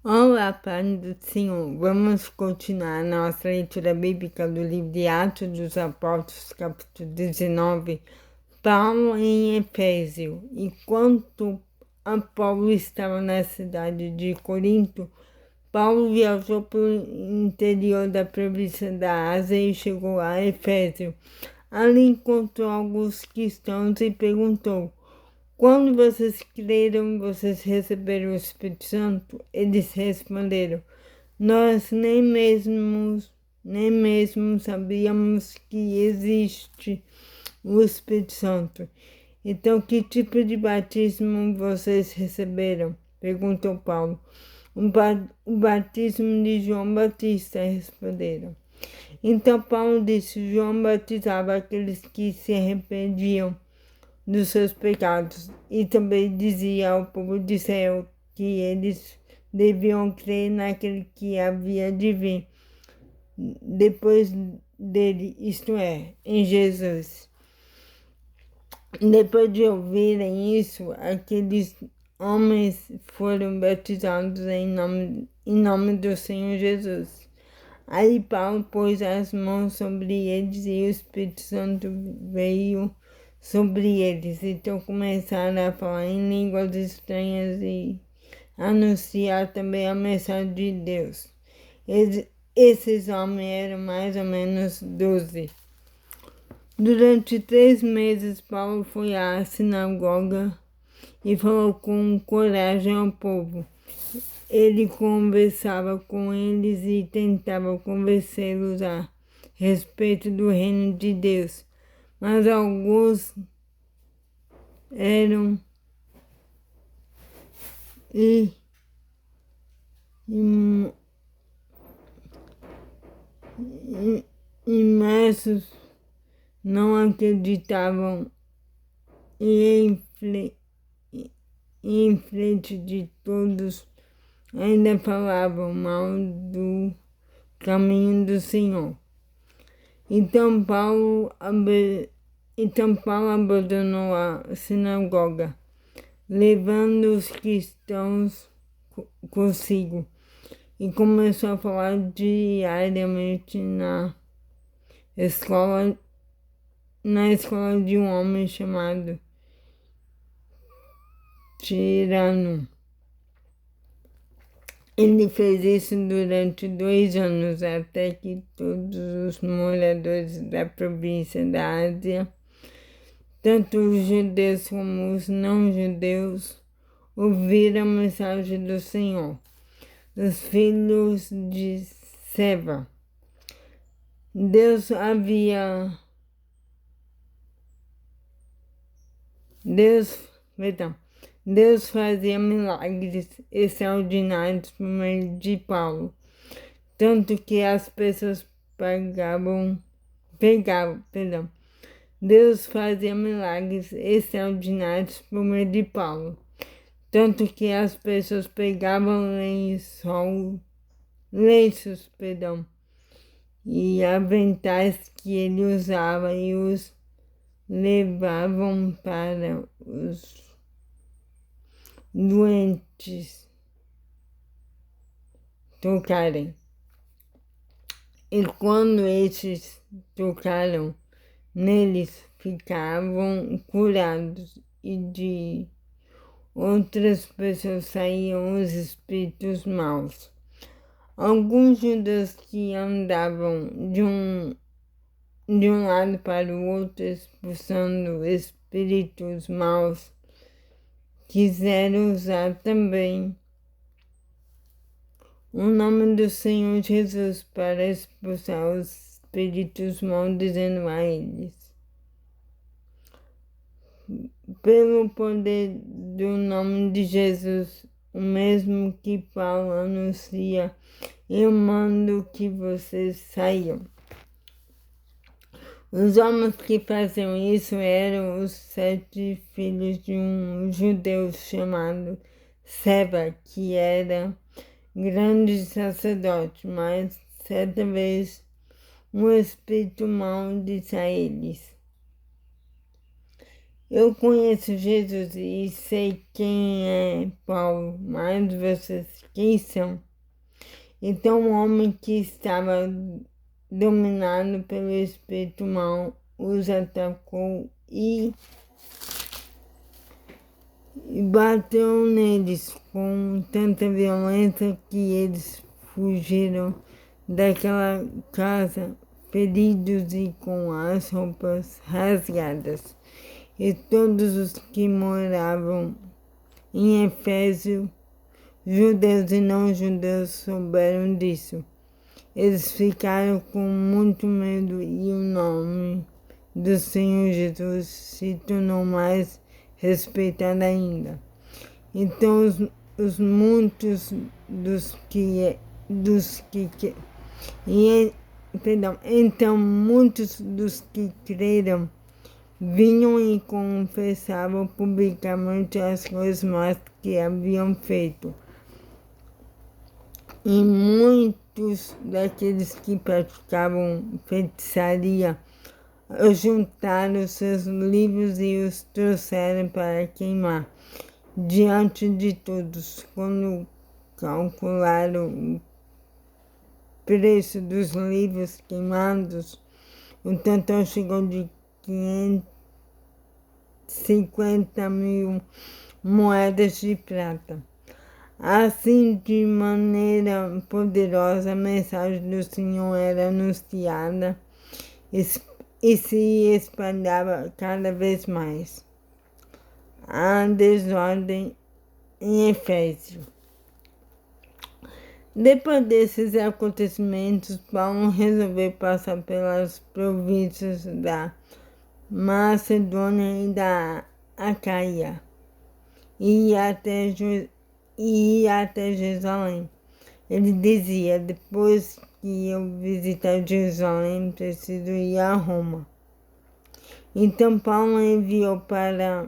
Olá, Pai do Senhor. Vamos continuar nossa leitura bíblica do livro de Atos dos Apóstolos, capítulo 19. Paulo em Efésio. Enquanto Paulo estava na cidade de Corinto, Paulo viajou pelo interior da província da Ásia e chegou a Efésio. Ali encontrou alguns cristãos e perguntou: quando vocês creram, vocês receberam o Espírito Santo? Eles responderam: nós nem mesmo sabíamos que existe o Espírito Santo. Então, que tipo de batismo vocês receberam? Perguntou Paulo. O batismo de João Batista, responderam. Então Paulo disse: João batizava aqueles que se arrependiam dos seus pecados, e também dizia ao povo de Israel que eles deviam crer naquele que havia de vir depois dele, isto é, em Jesus. Depois de ouvirem isso, aqueles homens foram batizados em nome do Senhor Jesus. Aí Paulo pôs as mãos sobre eles e o Espírito Santo veio sobre eles. Então começaram a falar em línguas estranhas e anunciar também a mensagem de Deus. Esses homens eram mais ou menos 12. Durante 3 meses, Paulo foi à sinagoga e falou com coragem ao povo. Ele conversava com eles e tentava convencê-los a respeito do reino de Deus. Mas alguns eram imersos, não acreditavam e em frente de todos ainda falavam mal do caminho do Senhor. Então Paulo abandonou a sinagoga, levando os cristãos consigo, e começou a falar diariamente na escola de um homem chamado Tirano. Ele fez isso durante 2 anos, até que todos os moradores da província da Ásia, tanto os judeus como os não-judeus, ouviram a mensagem do Senhor. Os filhos de Seva. Deus fazia milagres extraordinários por meio de Paulo, tanto que as pessoas Deus fazia milagres extraordinários por meio de Paulo, tanto que as pessoas pegavam lenços, e aventais que ele usava e os levavam para os doentes tocarem. E quando esses tocaram neles, ficavam curados, e de outras pessoas saíam os espíritos maus. Alguns judeus que andavam de um lado para o outro expulsando espíritos maus quiseram usar também o nome do Senhor Jesus para expulsar os espíritos maus, dizendo a eles: pelo poder do nome de Jesus, o mesmo que Paulo anuncia, eu mando que vocês saiam. Os homens que faziam isso eram os 7 filhos de um judeu chamado Seva, que era grande sacerdote, mas certa vez um espírito mau disse a eles: Eu conheço Jesus e sei quem é Paulo, mas vocês quem são? Então, o homem que estava dominado pelo espírito mau os atacou e bateu neles com tanta violência que eles fugiram daquela casa feridos e com as roupas rasgadas. E todos os que moravam em Éfeso, judeus e não judeus, souberam disso. Eles ficaram com muito medo e o nome do Senhor Jesus se tornou mais respeitado ainda. Então os muitos então muitos dos que creram vinham e confessavam publicamente as coisas más que haviam feito. E muitos daqueles que praticavam feitiçaria juntaram seus livros e os trouxeram para queimar diante de todos. Quando calcularam o preço dos livros queimados, o total chegou de 550.000 moedas de prata. Assim, de maneira poderosa, a mensagem do Senhor era anunciada e se espalhava cada vez mais. A desordem em Éfeso. Depois desses acontecimentos, Paulo resolveu passar pelas províncias da Macedônia e da Acaia e ia até Jerusalém. Ele dizia: depois que eu visitar Jerusalém, preciso ir a Roma. Então Paulo enviou para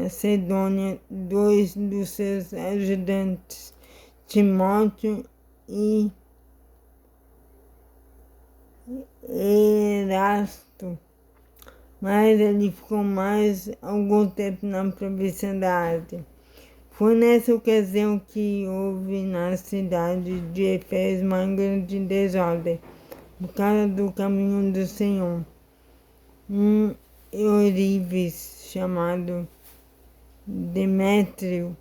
Macedônia 2 dos seus ajudantes, Timóteo e Erasto, mas ele ficou mais algum tempo na província da Ásia. Foi nessa ocasião que houve na cidade de Éfeso uma grande desordem, por causa do caminho do Senhor. Um Eurives chamado Demétrio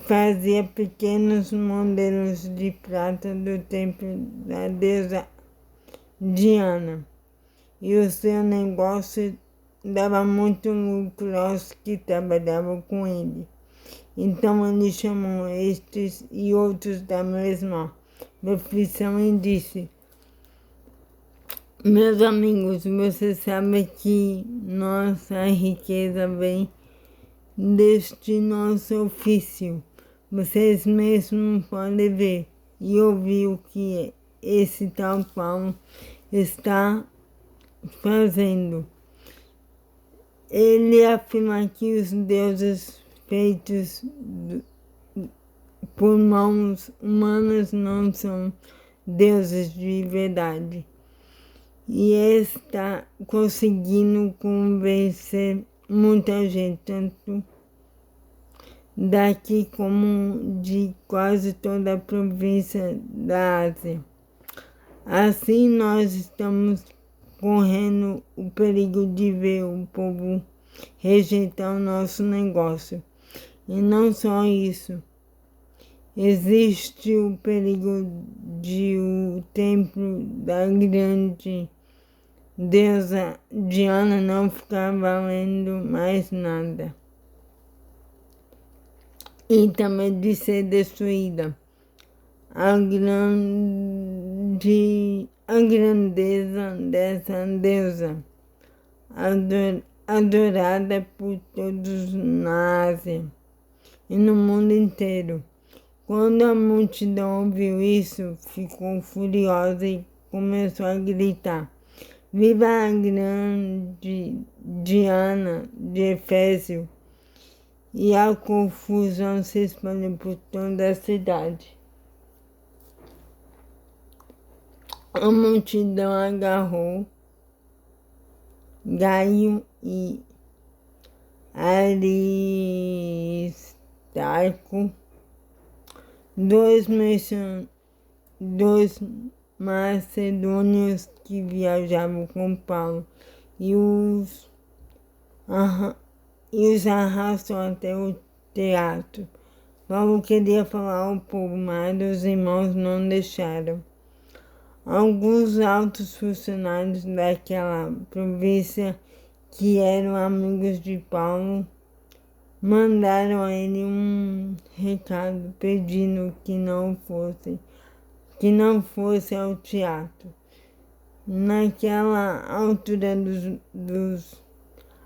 fazia pequenos modelos de prata do templo da deusa Diana, e o seu negócio dava muito lucro aos que trabalhavam com ele. Então ele chamou estes e outros da mesma profissão e disse: meus amigos, vocês sabem que nossa riqueza vem deste nosso ofício. Vocês mesmos podem ver e ouvir o que esse tal Paulo está fazendo. Ele afirma que os deuses feitos por mãos humanas não são deuses de verdade. E está conseguindo convencer muita gente, tanto daqui como de quase toda a província da Ásia. Assim, nós estamos correndo o perigo de ver o povo rejeitar o nosso negócio. E não só isso, existe o perigo de o templo da grande deusa Diana não ficar valendo mais nada. E também de ser destruída. A grandeza dessa deusa, adorada por todos na Ásia e no mundo inteiro. Quando a multidão ouviu isso, ficou furiosa e começou a gritar: viva a grande Diana de Éfeso! E a confusão se espalhou por toda a cidade. A multidão agarrou Gaio e Aristarco, dois macedônios que viajavam com Paulo e os arrastou até o teatro. Paulo queria falar ao povo, mas os irmãos não deixaram. Alguns altos funcionários daquela província, que eram amigos de Paulo, mandaram a ele um recado pedindo que não fosse ao teatro. Naquela altura dos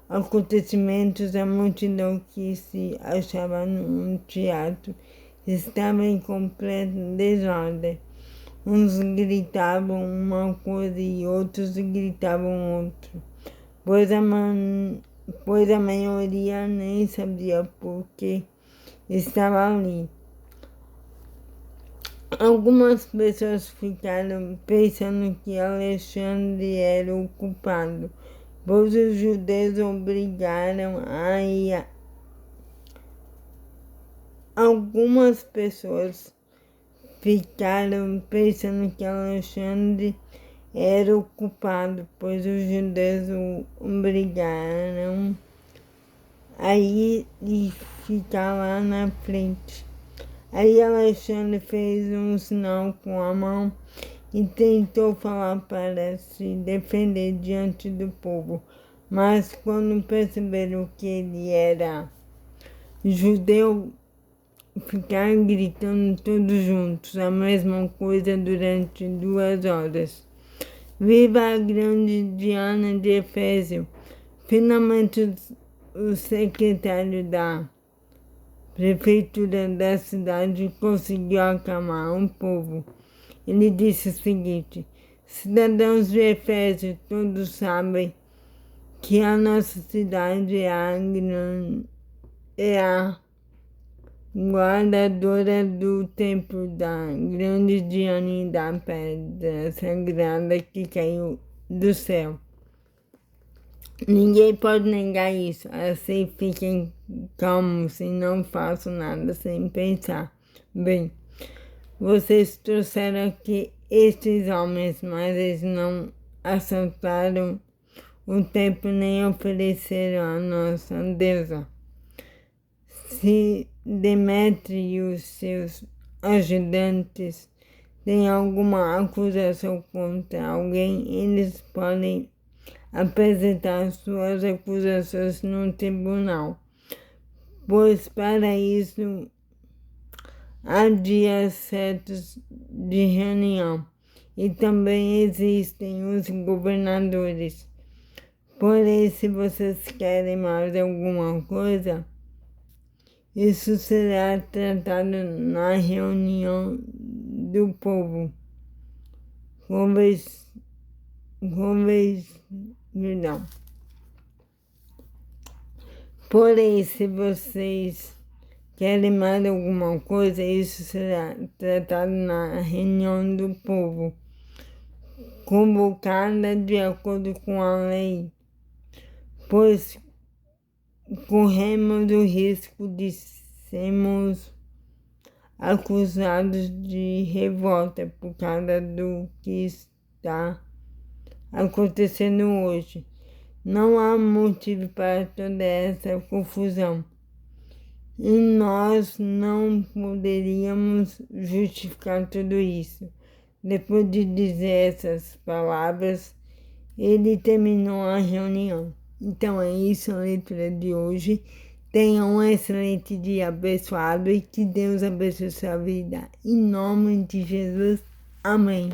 acontecimentos, a multidão que se achava no teatro estava em completa desordem. Uns gritavam uma coisa e outros gritavam outra, pois a maioria nem sabia por que estava ali. Algumas pessoas ficaram pensando que Alexandre era o culpado, pois os judeus obrigaram a ir. Algumas pessoas ficaram pensando que Alexandre era o culpado, pois os judeus o obrigaram a ir e ficar lá na frente. Aí Alexandre fez um sinal com a mão e tentou falar para se defender diante do povo. Mas quando perceberam que ele era judeu, ficaram gritando todos juntos a mesma coisa durante 2 horas. Viva a grande Diana de Efésio! Finalmente o secretário da prefeitura da cidade conseguiu acalmar o povo. Ele disse o seguinte: cidadãos de Efésio, todos sabem que a nossa cidade é a guardadora do templo da grande Diana e da pedra sagrada que caiu do céu. Ninguém pode negar isso, assim fiquem calmos e não façam nada sem pensar. Bem, vocês trouxeram aqui estes homens, mas eles não assaltaram o templo nem ofereceram a nossa deusa. Se Demétrio e os seus ajudantes têm alguma acusação contra alguém, eles podem apresentar suas acusações no tribunal, pois para isso há dias certos de reunião e também existem os governadores. Porém, se vocês querem mais alguma coisa, isso será tratado na reunião do povo. Não. Porém, se vocês querem mais alguma coisa, isso será tratado na reunião do povo, convocada de acordo com a lei, pois corremos o risco de sermos acusados de revolta por causa do que está acontecendo hoje. Não há motivo para toda essa confusão. E nós não poderíamos justificar tudo isso. Depois de dizer essas palavras, ele terminou a reunião. Então é isso a leitura de hoje. Tenha um excelente dia abençoado e que Deus abençoe sua vida. Em nome de Jesus. Amém.